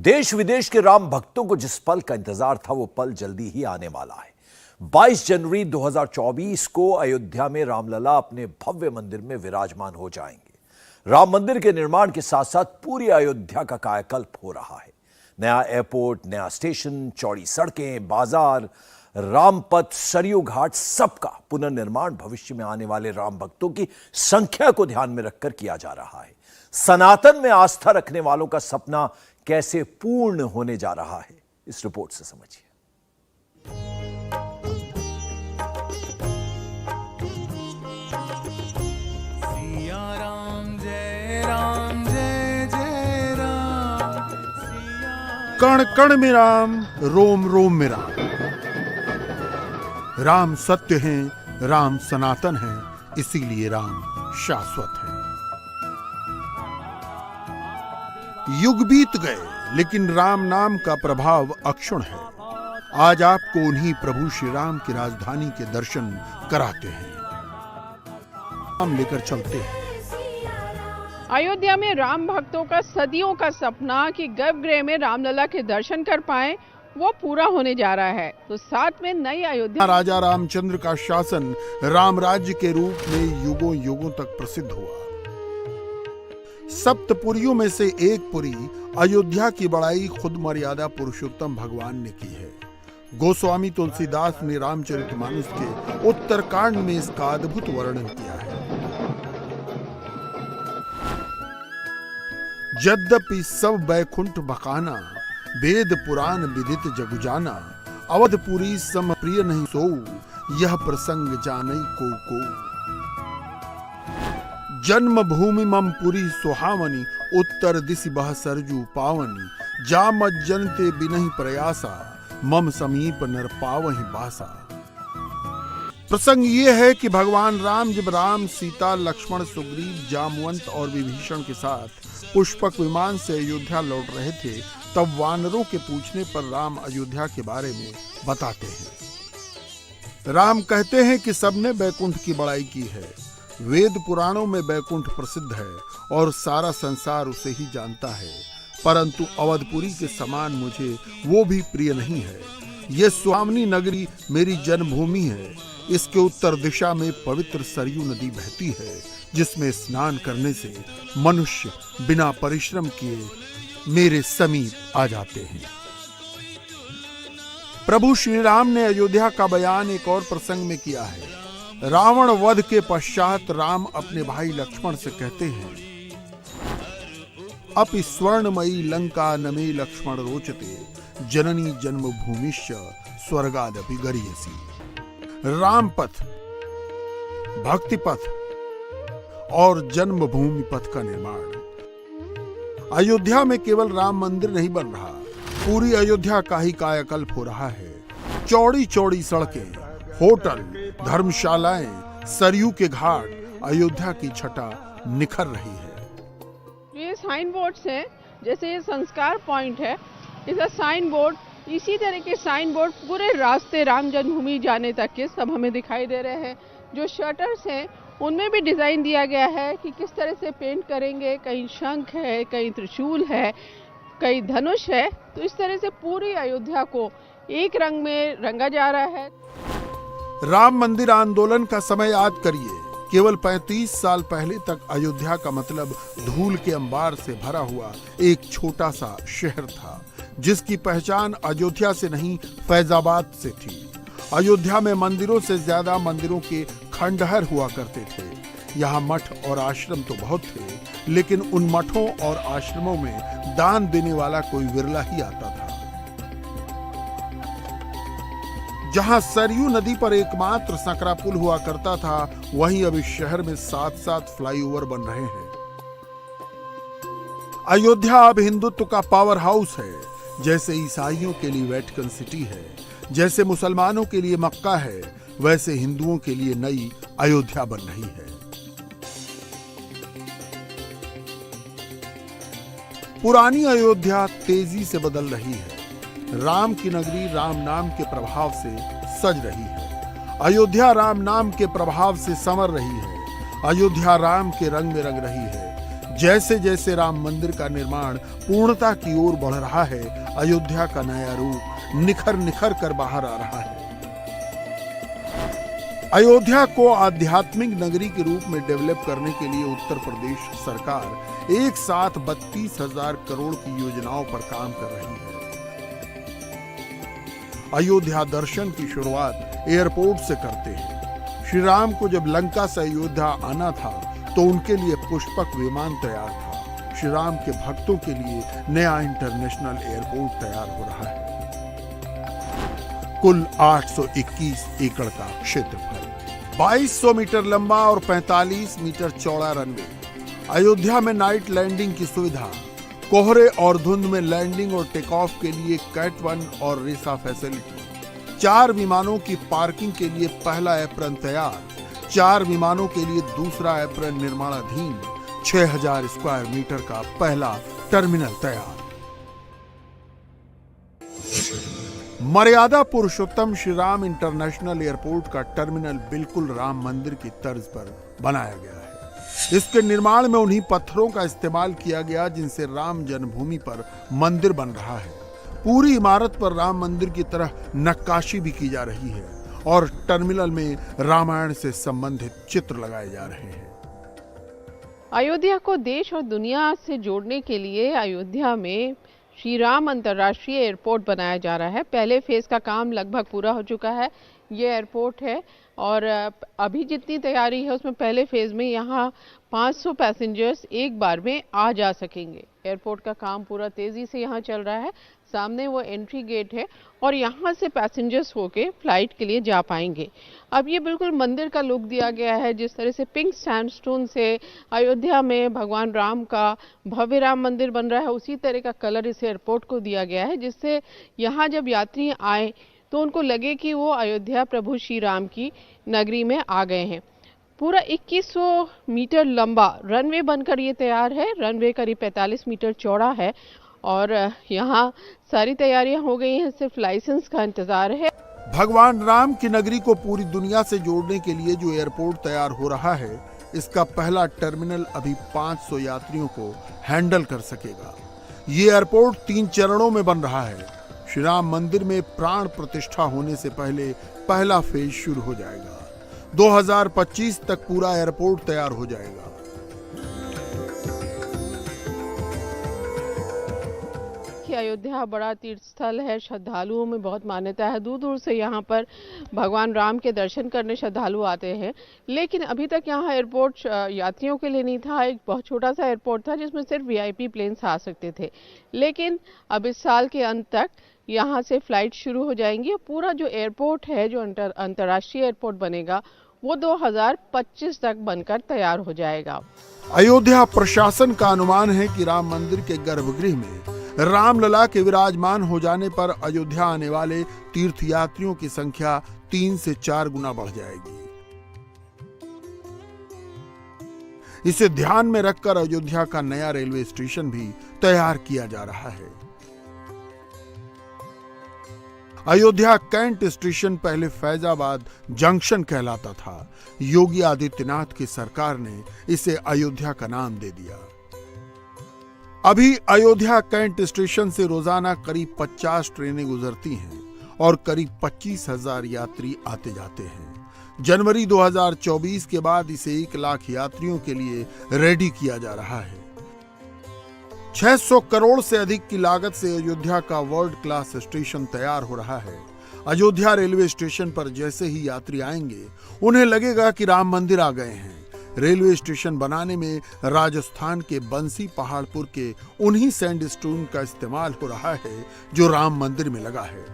देश विदेश के राम भक्तों को जिस पल का इंतजार था वो पल जल्दी ही आने वाला है। 22 जनवरी 2024 को अयोध्या में रामलला अपने भव्य मंदिर में विराजमान हो जाएंगे। राम मंदिर के निर्माण के साथ साथ पूरी अयोध्या का कायाकल्प हो रहा है। नया एयरपोर्ट, नया स्टेशन, चौड़ी सड़कें, बाजार, रामपथ, सरयू घाट, सबका पुनर्निर्माण भविष्य में आने वाले राम भक्तों की संख्या को ध्यान में रखकर किया जा रहा है। सनातन में आस्था रखने वालों का सपना कैसे पूर्ण होने जा रहा है, इस रिपोर्ट से समझिए। कण कण में राम, रोम रोम में राम। राम सत्य हैं, राम सनातन हैं, इसीलिए राम शाश्वत है। युग बीत गए लेकिन राम नाम का प्रभाव अक्षुण है। आज आपको उन्हीं प्रभु श्री राम की राजधानी के दर्शन कराते हैं। हम लेकर चलते हैं। अयोध्या में राम भक्तों का सदियों का सपना कि गर्भगृह में रामलला के दर्शन कर पाएं, वो पूरा होने जा रहा है। तो साथ में नई अयोध्या राजा रामचंद्र का शासन राम राज्य के रूप में युगों युगों तक प्रसिद्ध हुआ। सप्तपुरियों में से एक पुरी अयोध्या की बड़ाई खुद मर्यादा पुरुषोत्तम भगवान ने की है। गोस्वामी तुलसीदास ने रामचरितमानस के उत्तरकांड में इसका अद्भुत वर्णन किया है। यद्यपि सब बैकुंठ बकाना, वेद पुराण विदित जग जाना, अवधपुरी सम प्रिय नहीं सोऊ, यह प्रसंग जानई को। जन्मभूमि मम पुरी सुहावनी, उत्तर दिशि बह सरजू पावनी, जाम जनते बिनहि प्रयासा, मम समीप नर पावहि बासा। प्रसंग ये है कि भगवान राम जब राम, सीता, लक्ष्मण, सुग्रीव, जामवंत और विभीषण के साथ पुष्पक विमान से अयोध्या लौट रहे थे, तब वानरों के पूछने पर राम अयोध्या के बारे में बताते हैं। राम कहते हैं कि सबने बैकुंठ की बड़ाई की है। वेद पुराणों में बैकुंठ प्रसिद्ध है और सारा संसार उसे ही जानता है, परंतु अवधपुरी के समान मुझे वो भी प्रिय नहीं है। ये सुहावनी नगरी मेरी जन्मभूमि है। इसके उत्तर दिशा में पवित्र सरयू नदी बहती है, जिसमें स्नान करने से मनुष्य बिना परिश्रम किए मेरे समीप आ जाते हैं। प्रभु श्री राम ने अयोध्या का बयान एक और प्रसंग में किया है। रावण वध के पश्चात राम अपने भाई लक्ष्मण से कहते हैं, अपि स्वर्णमयी लंका नमे लक्ष्मण रोचते, जननी जन्मभूमिश्च स्वर्गादपि गरीयसी। राम पथ, भक्ति पथ और जन्मभूमि पथ का निर्माण। अयोध्या में केवल राम मंदिर नहीं बन रहा, पूरी अयोध्या का ही कायाकल्प हो रहा है। चौड़ी चौड़ी सड़कें, होटल, धर्मशालाएं, सरयू के घाट, अयोध्या की छटा निखर रही है। ये साइन बोर्ड्स हैं, जैसे ये संस्कार पॉइंट है, इसका साइन बोर्ड, इसी तरह के साइन बोर्ड पूरे रास्ते राम जन्मभूमि जाने तक के सब हमें दिखाई दे रहे हैं। जो शटर्स हैं उनमें भी डिजाइन दिया गया है कि किस तरह से पेंट करेंगे। कहीं शंख है, कहीं त्रिशूल है, कहीं धनुष है। तो इस तरह से पूरी अयोध्या को एक रंग में रंगा जा रहा है। राम मंदिर आंदोलन का समय याद करिए। केवल 35 साल पहले तक अयोध्या का मतलब धूल के अंबार से भरा हुआ एक छोटा सा शहर था, जिसकी पहचान अयोध्या से नहीं फैजाबाद से थी। अयोध्या में मंदिरों से ज्यादा मंदिरों के खंडहर हुआ करते थे। यहाँ मठ और आश्रम तो बहुत थे, लेकिन उन मठों और आश्रमों में दान देने वाला कोई विरला ही आता था। जहां सरयू नदी पर एकमात्र सकरा पुल हुआ करता था, वहीं अब इस शहर में 7-7 फ्लाईओवर बन रहे हैं। अयोध्या अब हिंदुत्व का पावर हाउस है। जैसे ईसाइयों के लिए वेटिकन सिटी है, जैसे मुसलमानों के लिए मक्का है, वैसे हिंदुओं के लिए नई अयोध्या बन रही है। पुरानी अयोध्या तेजी से बदल रही है। राम की नगरी राम नाम के प्रभाव से सज रही है। अयोध्या राम नाम के प्रभाव से संवर रही है। अयोध्या राम के रंग में रंग रही है। जैसे जैसे राम मंदिर का निर्माण पूर्णता की ओर बढ़ रहा है, अयोध्या का नया रूप निखर निखर कर बाहर आ रहा है। अयोध्या को आध्यात्मिक नगरी के रूप में डेवलप करने के लिए उत्तर प्रदेश सरकार एक साथ 32,000 करोड़ की योजनाओं पर काम कर रही है। अयोध्या दर्शन की शुरुआत एयरपोर्ट से करते हैं। श्री राम को जब लंका से अयोध्या आना था तो उनके लिए पुष्पक विमान तैयार था। श्री राम के भक्तों के लिए नया इंटरनेशनल एयरपोर्ट तैयार हो रहा है। कुल 821 एकड़ का क्षेत्रफल, 2200 मीटर लंबा और 45 मीटर चौड़ा रनवे। अयोध्या में नाइट लैंडिंग की सुविधा, कोहरे और धुंध में लैंडिंग और टेक ऑफ के लिए कैट 1 और रेसा फैसिलिटी। 4 विमानों की पार्किंग के लिए पहला एप्रन तैयार, 4 विमानों के लिए दूसरा एप्रन निर्माणाधीन, 6000 स्क्वायर मीटर का पहला टर्मिनल तैयार। मर्यादा पुरुषोत्तम श्री राम इंटरनेशनल एयरपोर्ट का टर्मिनल बिल्कुल राम मंदिर की तर्ज पर बनाया गया है। इसके निर्माण में उन्हीं पत्थरों का इस्तेमाल किया गया जिनसे राम जन्मभूमि पर मंदिर बन रहा है। पूरी इमारत पर राम मंदिर की तरह नक्काशी भी की जा रही है और टर्मिनल में रामायण से संबंधित चित्र लगाए जा रहे हैं। अयोध्या को देश और दुनिया से जोड़ने के लिए अयोध्या में श्री राम अंतर्राष्ट्रीय एयरपोर्ट बनाया जा रहा है। पहले फेज का काम लगभग पूरा हो चुका है। ये एयरपोर्ट है और अभी जितनी तैयारी है उसमें पहले फेज में यहाँ 500 पैसेंजर्स एक बार में आ जा सकेंगे। एयरपोर्ट का काम पूरा तेजी से यहाँ चल रहा है। सामने वो एंट्री गेट है और यहाँ से पैसेंजर्स होके फ्लाइट के लिए जा पाएंगे। अब ये बिल्कुल मंदिर का लुक दिया गया है। जिस तरह से पिंक सैंडस्टोन से अयोध्या में भगवान राम का भव्य राम मंदिर बन रहा है, उसी तरह का कलर इस एयरपोर्ट को दिया गया है, जिससे यहाँ जब यात्री आए तो उनको लगे कि वो अयोध्या प्रभु श्री राम की नगरी में आ गए हैं। पूरा 2100 मीटर लंबा रनवे बनकर ये तैयार है। रनवे करीब 45 मीटर चौड़ा है और यहाँ सारी तैयारियां हो गई हैं। सिर्फ लाइसेंस का इंतजार है। भगवान राम की नगरी को पूरी दुनिया से जोड़ने के लिए जो एयरपोर्ट तैयार हो रहा है, इसका पहला टर्मिनल अभी 500 यात्रियों को हैंडल कर सकेगा। ये एयरपोर्ट 3 चरणों में बन रहा है। श्री राम मंदिर में प्राण प्रतिष्ठा होने से पहले पहला फेज शुरू हो जाएगा। 2025 तक पूरा एयरपोर्ट तैयार हो जाएगा। अयोध्या बड़ा तीर्थ स्थल है। श्रद्धालुओं में बहुत मान्यता है। दूर दूर से यहाँ पर भगवान राम के दर्शन करने श्रद्धालु आते हैं। लेकिन अभी तक यहाँ एयरपोर्ट यात्रियों के लिए नहीं था। एक बहुत छोटा सा एयरपोर्ट था जिसमें सिर्फ वीआईपी प्लेन्स आ सकते थे। लेकिन अब इस साल के अंत तक यहाँ से फ्लाइट शुरू हो जाएंगी। पूरा जो एयरपोर्ट है, जो अंतर्राष्ट्रीय एयरपोर्ट बनेगा, वो 2025 तक बनकर तैयार हो जाएगा। अयोध्या प्रशासन का अनुमान है कि राम मंदिर के गर्भगृह में रामलला के विराजमान हो जाने पर अयोध्या आने वाले तीर्थयात्रियों की संख्या 3 से 4 गुना बढ़ जाएगी। इसे ध्यान में रखकर अयोध्या का नया रेलवे स्टेशन भी तैयार किया जा रहा है। अयोध्या कैंट स्टेशन पहले फैजाबाद जंक्शन कहलाता था। योगी आदित्यनाथ की सरकार ने इसे अयोध्या का नाम दे दिया। अभी अयोध्या कैंट स्टेशन से रोजाना करीब 50 ट्रेनें गुजरती हैं और करीब 25,000 यात्री आते जाते हैं। जनवरी 2024 के बाद इसे 1 लाख यात्रियों के लिए रेडी किया जा रहा है। 600 करोड़ से अधिक की लागत से अयोध्या का वर्ल्ड क्लास स्टेशन तैयार हो रहा है। अयोध्या रेलवे स्टेशन पर जैसे ही यात्री आएंगे, उन्हें लगेगा कि राम मंदिर आ गए हैं। रेलवे स्टेशन बनाने में राजस्थान के बंसी पहाड़पुर के उन्हीं सैंडस्टोन का इस्तेमाल हो रहा है जो राम मंदिर में लगा है।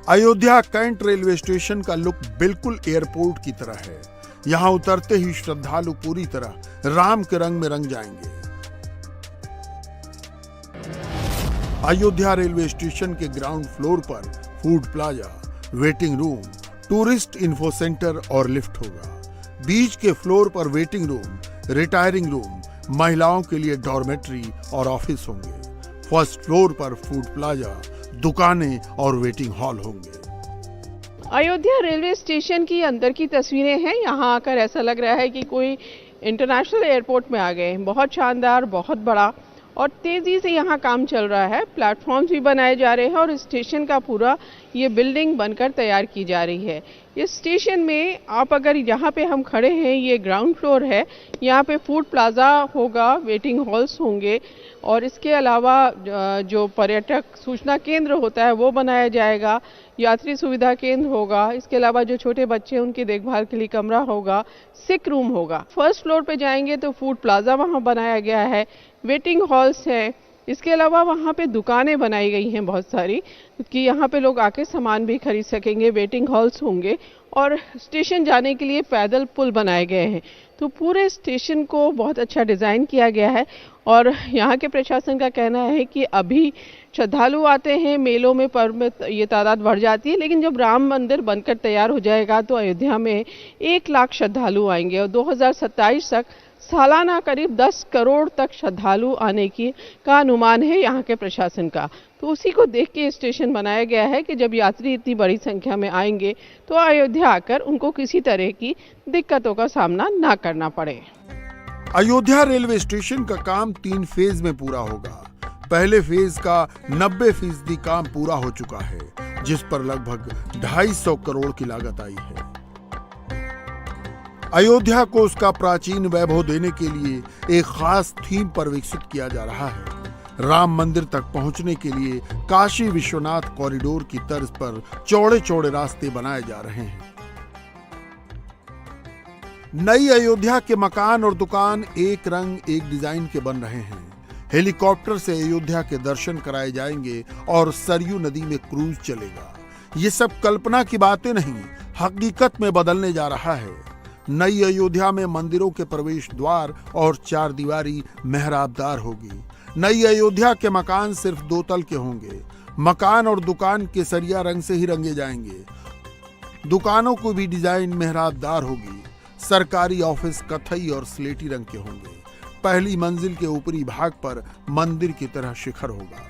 अयोध्या कैंट रेलवे स्टेशन का लुक बिल्कुल एयरपोर्ट की तरह है। यहां उतरते ही श्रद्धालु पूरी तरह राम के रंग में रंग जाएंगे। अयोध्या रेलवे स्टेशन के ग्राउंड फ्लोर पर food plaza, waiting room, tourist info centre और लिफ्ट होगा। बीच के फ्लोर पर वेटिंग रूम, रिटायरिंग रूम, महिलाओं के लिए डॉर्मेट्री और ऑफिस होंगे। फर्स्ट फ्लोर पर फूड प्लाजा, दुकानें और वेटिंग हॉल होंगे। अयोध्या रेलवे स्टेशन की अंदर की तस्वीरें हैं। यहाँ आकर ऐसा लग रहा है कि कोई इंटरनेशनल एयरपोर्ट में आ गए हैं। बहुत शानदार, बहुत बड़ा और तेज़ी से यहाँ काम चल रहा है। प्लेटफॉर्म्स भी बनाए जा रहे हैं और स्टेशन का पूरा ये बिल्डिंग बनकर तैयार की जा रही है। इस स्टेशन में आप अगर यहाँ पे हम खड़े हैं, ये ग्राउंड फ्लोर है, यहाँ पे फूड प्लाजा होगा, वेटिंग हॉल्स होंगे और इसके अलावा जो पर्यटक सूचना केंद्र होता है वो बनाया जाएगा, यात्री सुविधा केंद्र होगा, इसके अलावा जो छोटे बच्चे हैं उनकी देखभाल के लिए कमरा होगा, सिक रूम होगा। फर्स्ट फ्लोर पे जाएंगे तो फूड प्लाजा वहाँ बनाया गया है, वेटिंग हॉल्स है, इसके अलावा वहाँ पे दुकानें बनाई गई हैं बहुत सारी कि यहाँ पे लोग आके सामान भी खरीद सकेंगे, वेटिंग हॉल्स होंगे और स्टेशन जाने के लिए पैदल पुल बनाए गए हैं। तो पूरे स्टेशन को बहुत अच्छा डिज़ाइन किया गया है और यहाँ के प्रशासन का कहना है कि अभी श्रद्धालु आते हैं मेलों में, पर्व में ये तादाद बढ़ जाती है, लेकिन जब राम मंदिर बनकर तैयार हो जाएगा तो अयोध्या में 1 लाख श्रद्धालु आएंगे और 2027 तक सालाना करीब 10 करोड़ तक श्रद्धालु आने की का अनुमान है यहाँ के प्रशासन का। तो उसी को देख के स्टेशन बनाया गया है कि जब यात्री इतनी बड़ी संख्या में आएंगे तो अयोध्या आकर उनको किसी तरह की दिक्कतों का सामना ना करना पड़े। अयोध्या रेलवे स्टेशन का काम 3 फेज में पूरा होगा। पहले फेज का 90% काम पूरा हो चुका है, जिस पर लगभग 250 करोड़ की लागत आई है। अयोध्या को उसका प्राचीन वैभव देने के लिए एक खास थीम पर विकसित किया जा रहा है। राम मंदिर तक पहुंचने के लिए काशी विश्वनाथ कॉरिडोर की तर्ज पर चौड़े-चौड़े रास्ते बनाए जा रहे हैं। नई अयोध्या के मकान और दुकान एक रंग एक डिजाइन के बन रहे हैं। हेलीकॉप्टर से अयोध्या के दर्शन कराए जाएंगे और सरयू नदी में क्रूज चलेगा। ये सब कल्पना की बातें नहीं, हकीकत में बदलने जा रहा है। नई अयोध्या में मंदिरों के प्रवेश द्वार और 4 दीवारी मेहराबदार होगी। नई अयोध्या के मकान सिर्फ 2 तल के होंगे। मकान और दुकान केसरिया रंग से ही रंगे जाएंगे। दुकानों को भी डिजाइन मेहराबदार होगी। सरकारी ऑफिस कथई और स्लेटी रंग के होंगे। पहली मंजिल के ऊपरी भाग पर मंदिर की तरह शिखर होगा।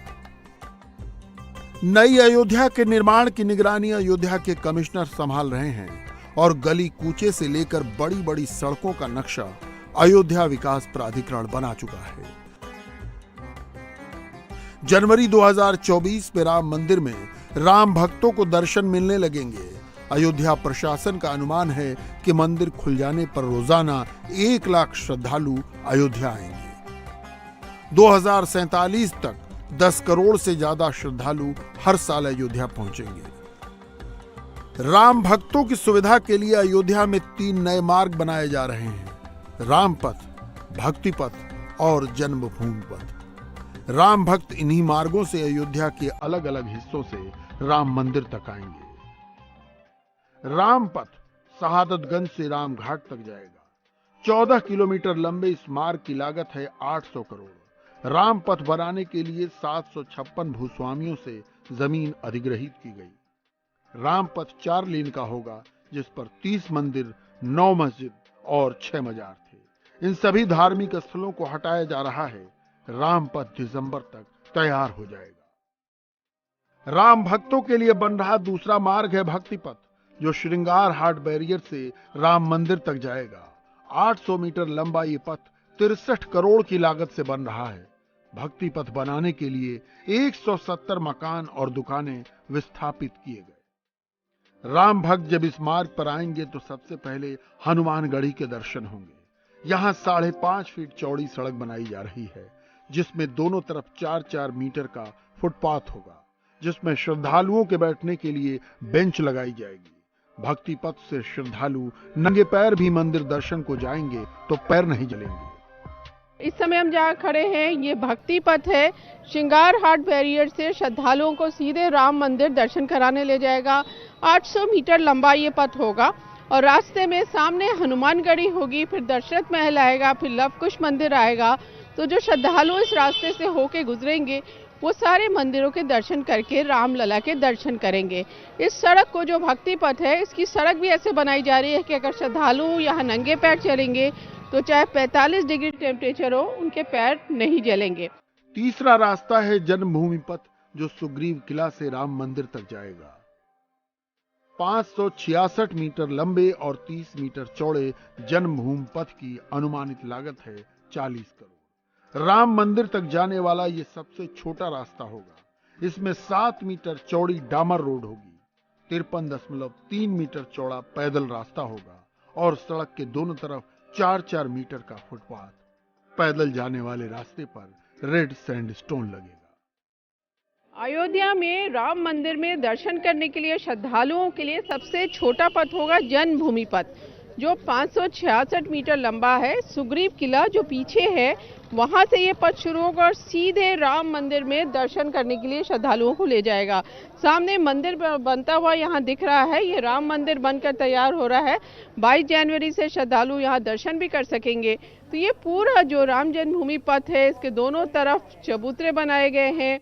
नई अयोध्या के निर्माण की निगरानी अयोध्या के कमिश्नर संभाल रहे हैं और गली कूचे से लेकर बड़ी बड़ी सड़कों का नक्शा अयोध्या विकास प्राधिकरण बना चुका है। जनवरी 2024 में राम मंदिर में राम भक्तों को दर्शन मिलने लगेंगे। अयोध्या प्रशासन का अनुमान है कि मंदिर खुल जाने पर रोजाना 1 लाख श्रद्धालु अयोध्या आएंगे। 2047 तक 10 करोड़ से ज्यादा श्रद्धालु हर साल अयोध्या पहुंचेंगे। राम भक्तों की सुविधा के लिए अयोध्या में 3 नए मार्ग बनाए जा रहे हैं: राम पथ, भक्ति पथ और जन्मभूमि पथ। राम भक्त इन्हीं मार्गों से अयोध्या के अलग अलग हिस्सों से राम मंदिर तक आएंगे। राम पथ शहादतगंज से राम घाट तक जाएगा। 14 किलोमीटर लंबे इस मार्ग की लागत है 800 करोड़। राम पथ बनाने के लिए 756 भूस्वामियों से जमीन अधिग्रहित की गई। राम पथ 4 लेन का होगा, जिस पर 30 मंदिर, 9 मस्जिद और 6 मजार थे। इन सभी धार्मिक स्थलों को हटाया जा रहा है। राम पथ दिसंबर तक तैयार हो जाएगा। राम भक्तों के लिए बन रहा दूसरा मार्ग है भक्ति पथ, जो श्रृंगार हाट बैरियर से राम मंदिर तक जाएगा। 800 मीटर लंबा ये पथ 63 करोड़ की लागत से बन रहा है। भक्ति पथ बनाने के लिए 170 मकान और दुकानें विस्थापित किए गए। राम भक्त जब इस मार्ग पर आएंगे तो सबसे पहले हनुमानगढ़ी के दर्शन होंगे। यहाँ 5.5 फीट चौड़ी सड़क बनाई जा रही है, जिसमें दोनों तरफ 4-4 मीटर का फुटपाथ होगा, जिसमें श्रद्धालुओं के बैठने के लिए बेंच लगाई जाएगी। भक्ति पथ से श्रद्धालु नंगे पैर भी मंदिर दर्शन को जाएंगे तो पैर नहीं जलेंगे। इस समय हम जहाँ खड़े हैं ये भक्ति पथ है। श्रृंगार हाट बैरियर से श्रद्धालुओं को सीधे राम मंदिर दर्शन कराने ले जाएगा। 800 मीटर लंबा ये पथ होगा और रास्ते में सामने हनुमानगढ़ी होगी, फिर दशरथ महल आएगा, फिर लव कुश मंदिर आएगा। तो जो श्रद्धालु इस रास्ते से होके गुजरेंगे वो सारे मंदिरों के दर्शन करके रामलला के दर्शन करेंगे। इस सड़क को, जो भक्ति पथ है, इसकी सड़क भी ऐसे बनाई जा रही है कि अगर श्रद्धालु यहाँ नंगे पैर चलेंगे तो चाहे 45 डिग्री टेम्परेचर हो, उनके पैर नहीं जलेंगे। तीसरा रास्ता है जन्मभूमि पथ, जो सुग्रीव किला से राम मंदिर तक जाएगा। 566 मीटर लंबे और 30 मीटर चौड़े जन्मभूमि पथ की अनुमानित लागत है 40 करोड़। राम मंदिर तक जाने वाला ये सबसे छोटा रास्ता होगा। इसमें 7 मीटर चौड़ी डामर रोड होगी, 53.3 मीटर चौड़ा पैदल रास्ता होगा और सड़क के दोनों तरफ 4-4 मीटर का फुटपाथ। पैदल जाने वाले रास्ते पर रेड सैंडस्टोन लगेगा। अयोध्या में राम मंदिर में दर्शन करने के लिए श्रद्धालुओं के लिए सबसे छोटा पथ होगा जन्मभूमि पथ, जो 566 मीटर लंबा है। सुग्रीव किला जो पीछे है, वहां से ये पथ शुरू होगा और सीधे राम मंदिर में दर्शन करने के लिए श्रद्धालुओं को ले जाएगा। सामने मंदिर बनता हुआ यहाँ दिख रहा है, ये राम मंदिर बनकर तैयार हो रहा है। 22 जनवरी से श्रद्धालु यहाँ दर्शन भी कर सकेंगे। तो ये पूरा जो राम जन्मभूमि पथ है, इसके दोनों तरफ चबूतरे बनाए गए हैं,